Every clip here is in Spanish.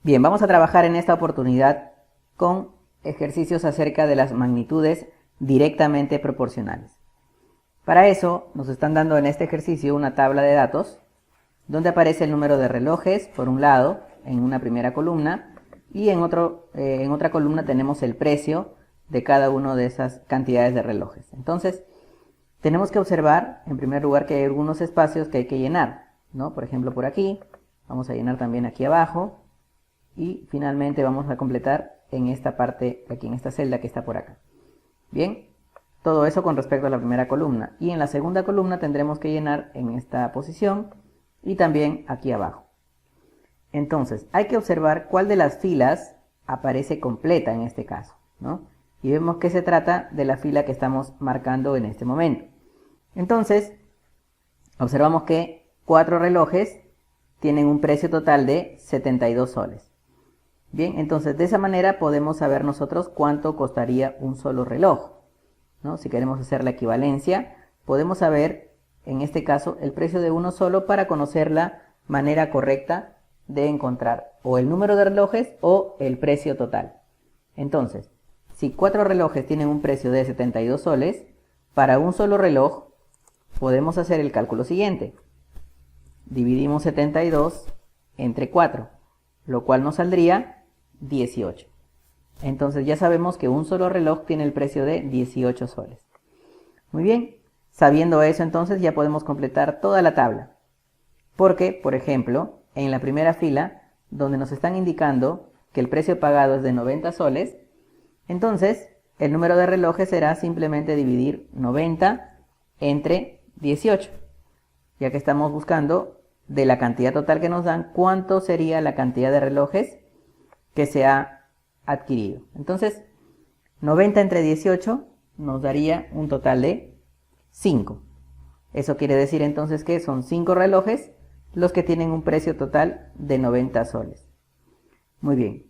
Bien, vamos a trabajar en esta oportunidad con ejercicios acerca de las magnitudes directamente proporcionales. Para eso nos están dando en este ejercicio una tabla de datos donde aparece el número de relojes por un lado en una primera columna y en otra columna tenemos el precio de cada una de esas cantidades de relojes. Entonces tenemos que observar en primer lugar que hay algunos espacios que hay que llenar, ¿no? Por ejemplo por aquí, vamos a llenar también aquí abajo y finalmente vamos a completar en esta parte, aquí en esta celda que está por acá. Bien, todo eso con respecto a la primera columna. Y en la segunda columna tendremos que llenar en esta posición y también aquí abajo. Entonces, hay que observar cuál de las filas aparece completa en este caso, ¿no? Y vemos que se trata de la fila que estamos marcando en este momento. Entonces, observamos que 4 relojes tienen un precio total de 72 soles. Bien, entonces de esa manera podemos saber nosotros cuánto costaría un solo reloj, ¿no? Si queremos hacer la equivalencia, podemos saber en este caso el precio de uno solo para conocer la manera correcta de encontrar o el número de relojes o el precio total. Entonces, si 4 relojes tienen un precio de 72 soles, para un solo reloj podemos hacer el cálculo siguiente. Dividimos 72 entre 4, lo cual nos saldría 18. Entonces ya sabemos que un solo reloj tiene el precio de 18 soles. Muy bien, sabiendo eso entonces ya podemos completar toda la tabla. Porque, por ejemplo, en la primera fila, donde nos están indicando que el precio pagado es de 90 soles, entonces el número de relojes será simplemente dividir 90 entre 18. Ya que estamos buscando de la cantidad total que nos dan, cuánto sería la cantidad de relojes que se ha adquirido. Entonces, 90 entre 18 nos daría un total de 5. Eso quiere decir entonces que son 5 relojes los que tienen un precio total de 90 soles. Muy bien.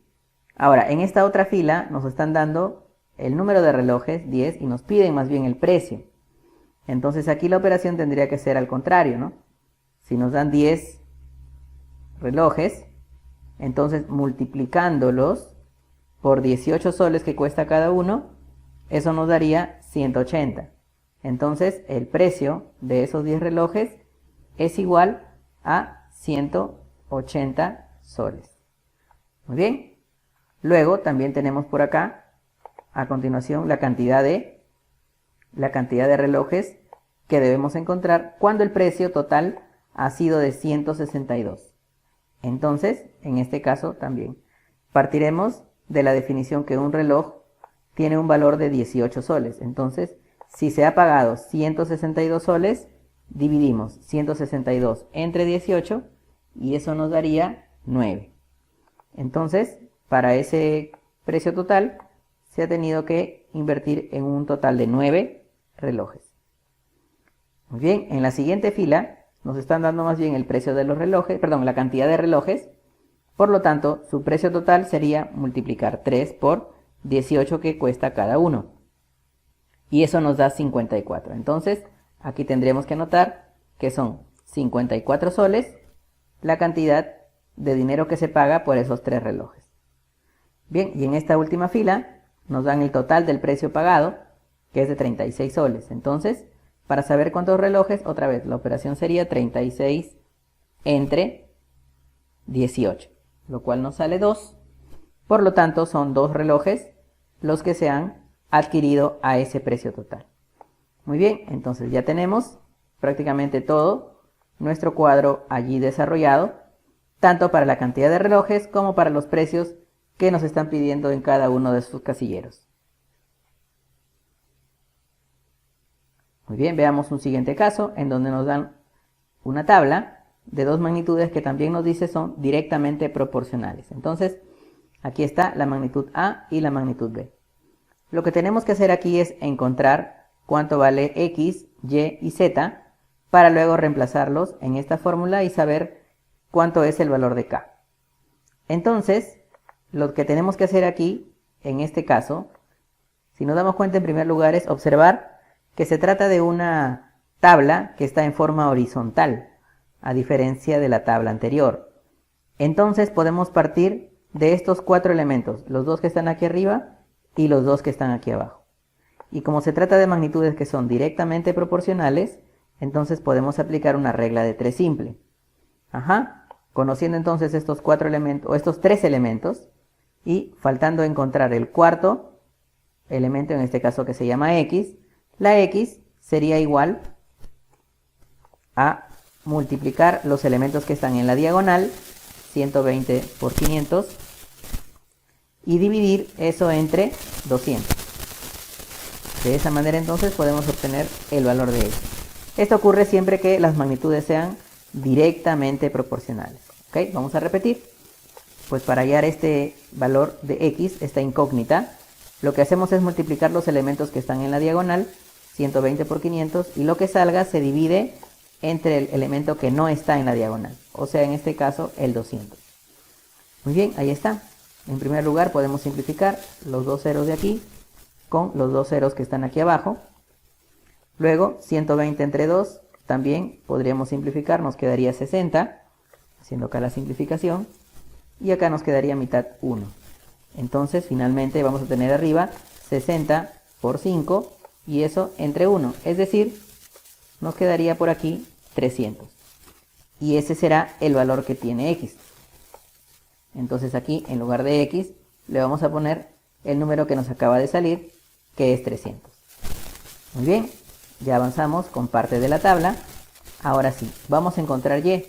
Ahora, en esta otra fila nos están dando el número de relojes, 10, y nos piden más bien el precio. Entonces aquí la operación tendría que ser al contrario, ¿no? Si nos dan 10 relojes, entonces multiplicándolos por 18 soles que cuesta cada uno, eso nos daría 180. Entonces el precio de esos 10 relojes es igual a 180 soles. Muy bien. Luego también tenemos por acá, a continuación, la cantidad de relojes que debemos encontrar cuando el precio total ha sido de 162. Entonces, en este caso también partiremos de la definición que un reloj tiene un valor de 18 soles. Entonces, si se ha pagado 162 soles, dividimos 162 entre 18 y eso nos daría 9. Entonces, para ese precio total se ha tenido que invertir en un total de 9 relojes. Muy bien, en la siguiente fila nos están dando más bien el precio de los relojes, perdón, la cantidad de relojes. Por lo tanto, su precio total sería multiplicar 3 por 18 que cuesta cada uno. Y eso nos da 54. Entonces, aquí tendremos que anotar que son 54 soles la cantidad de dinero que se paga por esos 3 relojes. Bien, y en esta última fila nos dan el total del precio pagado, que es de 36 soles. Entonces, para saber cuántos relojes, otra vez, la operación sería 36 entre 18, lo cual nos sale 2. Por lo tanto, son 2 relojes los que se han adquirido a ese precio total. Muy bien, entonces ya tenemos prácticamente todo nuestro cuadro allí desarrollado, tanto para la cantidad de relojes como para los precios que nos están pidiendo en cada uno de sus casilleros. Muy bien, veamos un siguiente caso en donde nos dan una tabla de 2 magnitudes que también nos dice son directamente proporcionales. Entonces, aquí está la magnitud A y la magnitud B. Lo que tenemos que hacer aquí es encontrar cuánto vale X, Y y Z para luego reemplazarlos en esta fórmula y saber cuánto es el valor de K. Entonces, lo que tenemos que hacer aquí, en este caso, si nos damos cuenta en primer lugar es observar que se trata de una tabla que está en forma horizontal, a diferencia de la tabla anterior. Entonces podemos partir de estos 4 elementos, los dos que están aquí arriba y los dos que están aquí abajo. Y como se trata de magnitudes que son directamente proporcionales, entonces podemos aplicar una regla de 3 simple. Conociendo entonces estos 4 elementos, o estos 3 elementos, y faltando encontrar el cuarto elemento, en este caso que se llama x, la x sería igual a multiplicar los elementos que están en la diagonal, 120 por 500, y dividir eso entre 200. De esa manera entonces podemos obtener el valor de x. Esto ocurre siempre que las magnitudes sean directamente proporcionales. ¿Ok? Vamos a repetir. Pues para hallar este valor de x, esta incógnita, lo que hacemos es multiplicar los elementos que están en la diagonal, 120 por 500, y lo que salga se divide entre el elemento que no está en la diagonal, o sea, en este caso, el 200. Muy bien, ahí está. En primer lugar podemos simplificar los dos ceros de aquí con los dos ceros que están aquí abajo. Luego, 120 entre 2, también podríamos simplificar, nos quedaría 60, haciendo acá la simplificación, y acá nos quedaría mitad 1. Entonces, finalmente vamos a tener arriba 60 por 5, y eso entre 1, es decir, nos quedaría por aquí 300. Y ese será el valor que tiene x. Entonces aquí, en lugar de x, le vamos a poner el número que nos acaba de salir, que es 300. Muy bien, ya avanzamos con parte de la tabla. Ahora sí, vamos a encontrar y.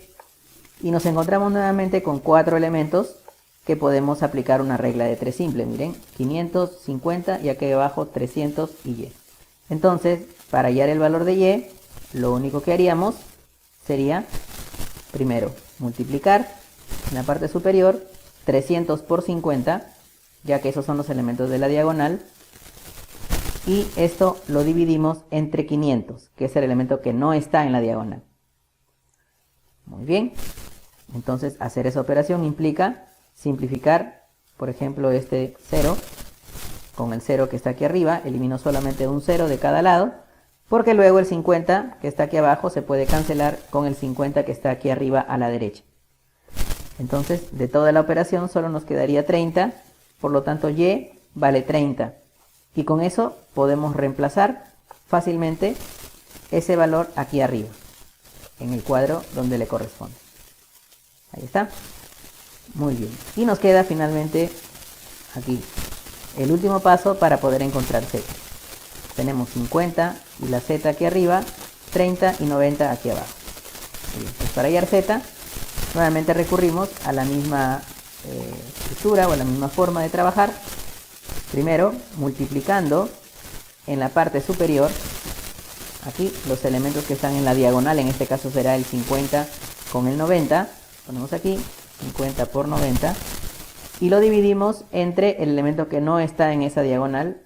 Y nos encontramos nuevamente con 4 elementos que podemos aplicar una regla de 3 simple. Miren, 550 y aquí abajo 300 y. Entonces, para hallar el valor de y, lo único que haríamos sería, primero, multiplicar en la parte superior 300 por 50, ya que esos son los elementos de la diagonal, y esto lo dividimos entre 500, que es el elemento que no está en la diagonal. Muy bien, entonces hacer esa operación implica simplificar, por ejemplo, este 0 con el 0 que está aquí arriba, elimino solamente un 0 de cada lado, porque luego el 50 que está aquí abajo se puede cancelar con el 50 que está aquí arriba a la derecha. Entonces, de toda la operación solo nos quedaría 30, por lo tanto y vale 30. Y con eso podemos reemplazar fácilmente ese valor aquí arriba, en el cuadro donde le corresponde. Ahí está. Muy bien. Y nos queda finalmente aquí el último paso para poder encontrar z. Tenemos 50 y la z aquí arriba, 30 y 90 aquí abajo. Bien, pues para hallar z, nuevamente recurrimos a la misma estructura o a la misma forma de trabajar. Primero, multiplicando en la parte superior, aquí los elementos que están en la diagonal, en este caso será el 50 con el 90, ponemos aquí 50 por 90, y lo dividimos entre el elemento que no está en esa diagonal.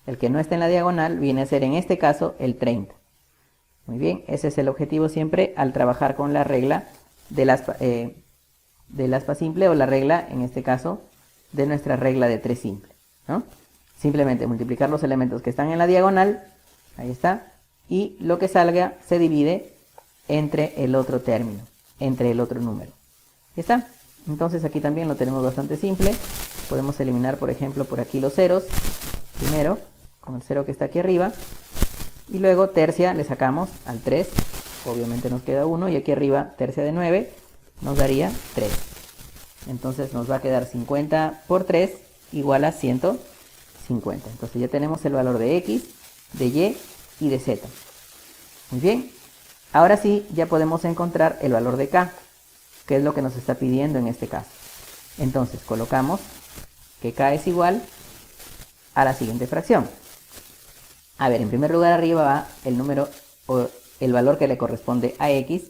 El que no está en la diagonal viene a ser en este caso el 30. Muy bien, ese es el objetivo siempre al trabajar con la regla del aspa simple, o la regla, en este caso, de nuestra regla de 3 simple, ¿no? Simplemente multiplicar los elementos que están en la diagonal, ahí está, y lo que salga se divide entre el otro término, entre el otro número. ¿Ya está? Entonces aquí también lo tenemos bastante simple. Podemos eliminar, por ejemplo, por aquí los ceros. Primero, con el 0 que está aquí arriba. Y luego tercia le sacamos al 3. Obviamente nos queda 1. Y aquí arriba, tercia de 9, nos daría 3. Entonces nos va a quedar 50 por 3 igual a 150. Entonces ya tenemos el valor de x, de y de z. Muy bien. Ahora sí, ya podemos encontrar el valor de k, que es lo que nos está pidiendo en este caso. Entonces colocamos que k es igual a la siguiente fracción. A ver, en primer lugar arriba va el número o el valor que le corresponde a x,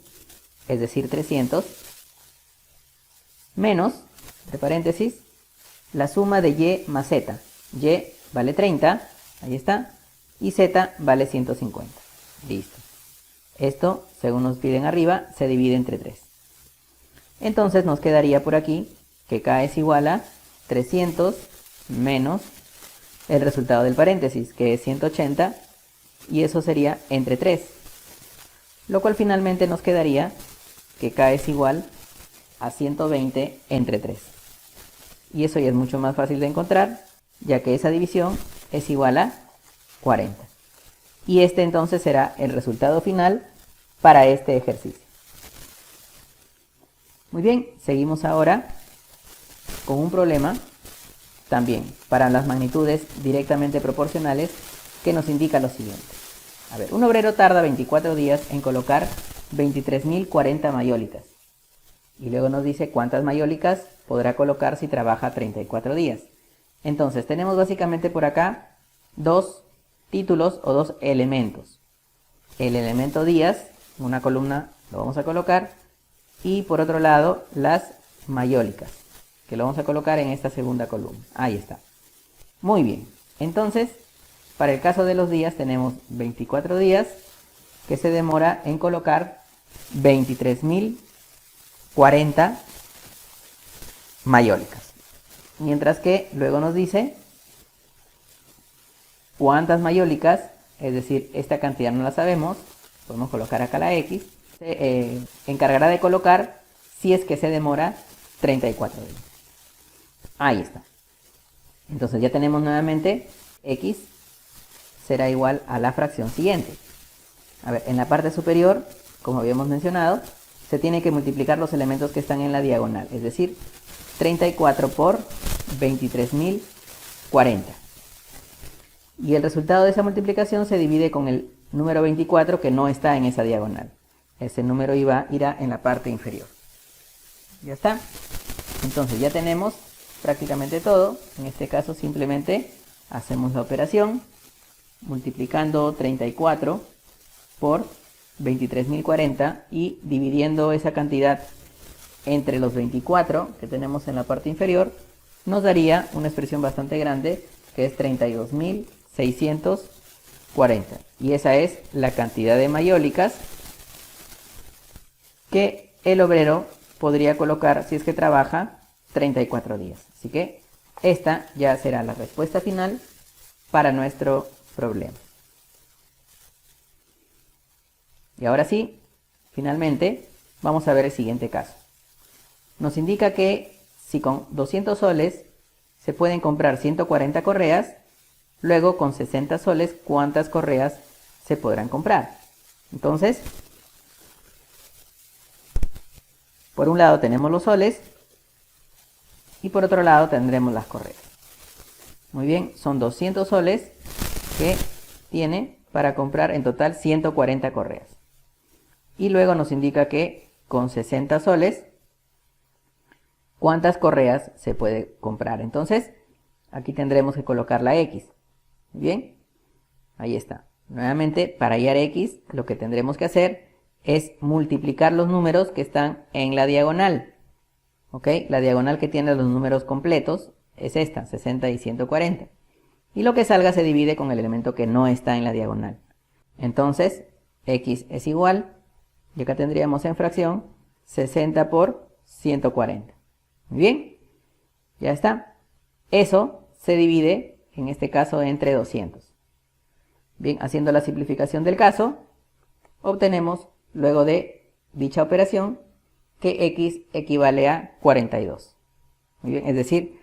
es decir 300, menos, entre paréntesis, la suma de y más z. Y vale 30, ahí está, y z vale 150. Listo. Esto, según nos piden arriba, se divide entre 3. Entonces nos quedaría por aquí que k es igual a 300 menos el resultado del paréntesis, que es 180, y eso sería entre 3. Lo cual finalmente nos quedaría que k es igual a 120 entre 3. Y eso ya es mucho más fácil de encontrar, ya que esa división es igual a 40. Y este entonces será el resultado final para este ejercicio. Muy bien, seguimos ahora con un problema también para las magnitudes directamente proporcionales que nos indica lo siguiente. A ver, un obrero tarda 24 días en colocar 23.040 mayólicas. Y luego nos dice cuántas mayólicas podrá colocar si trabaja 34 días. Entonces tenemos básicamente por acá dos títulos o dos elementos. El elemento días, una columna lo vamos a colocar, y por otro lado las mayólicas, que lo vamos a colocar en esta segunda columna. Ahí está. Muy bien. Entonces, para el caso de los días tenemos 24 días que se demora en colocar 23.040 mayólicas. Mientras que luego nos dice cuántas mayólicas, es decir, esta cantidad no la sabemos, podemos colocar acá la X, se encargará de colocar si es que se demora 34 días. Ahí está. Entonces ya tenemos nuevamente X será igual a la fracción siguiente. A ver, en la parte superior, como habíamos mencionado, se tiene que multiplicar los elementos que están en la diagonal, es decir, 34 por 23.040. Y el resultado de esa multiplicación se divide con el número 24 que no está en esa diagonal. Ese número irá en la parte inferior. Ya está. Entonces ya tenemos prácticamente todo. En este caso simplemente hacemos la operación multiplicando 34 por 23.040 y dividiendo esa cantidad entre los 24 que tenemos en la parte inferior, nos daría una expresión bastante grande que es 32.640. Y esa es la cantidad de mayólicas que el obrero podría colocar si es que trabaja 34 días. Así que esta ya será la respuesta final para nuestro problema. Y ahora sí, finalmente, vamos a ver el siguiente caso. Nos indica que si con 200 soles se pueden comprar 140 correas, luego con 60 soles, ¿cuántas correas se podrán comprar? Entonces, por un lado tenemos los soles y por otro lado tendremos las correas. Muy bien, son 200 soles que tiene para comprar en total 140 correas. Y luego nos indica que con 60 soles, ¿cuántas correas se puede comprar? Entonces, aquí tendremos que colocar la X. Bien, ahí está. Nuevamente, para hallar X, lo que tendremos que hacer es multiplicar los números que están en la diagonal. ¿Ok? La diagonal que tiene los números completos es esta, 60 y 140. Y lo que salga se divide con el elemento que no está en la diagonal. Entonces, X es igual, y acá tendríamos en fracción 60 por 140. Muy bien, ya está. Eso se divide, en este caso, entre 200. Bien, haciendo la simplificación del caso, obtenemos, luego de dicha operación, que X equivale a 42. Muy bien, es decir,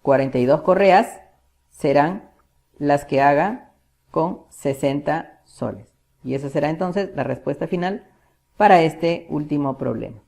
42 correas serán las que haga con 60 soles. Y esa será entonces la respuesta final para este último problema.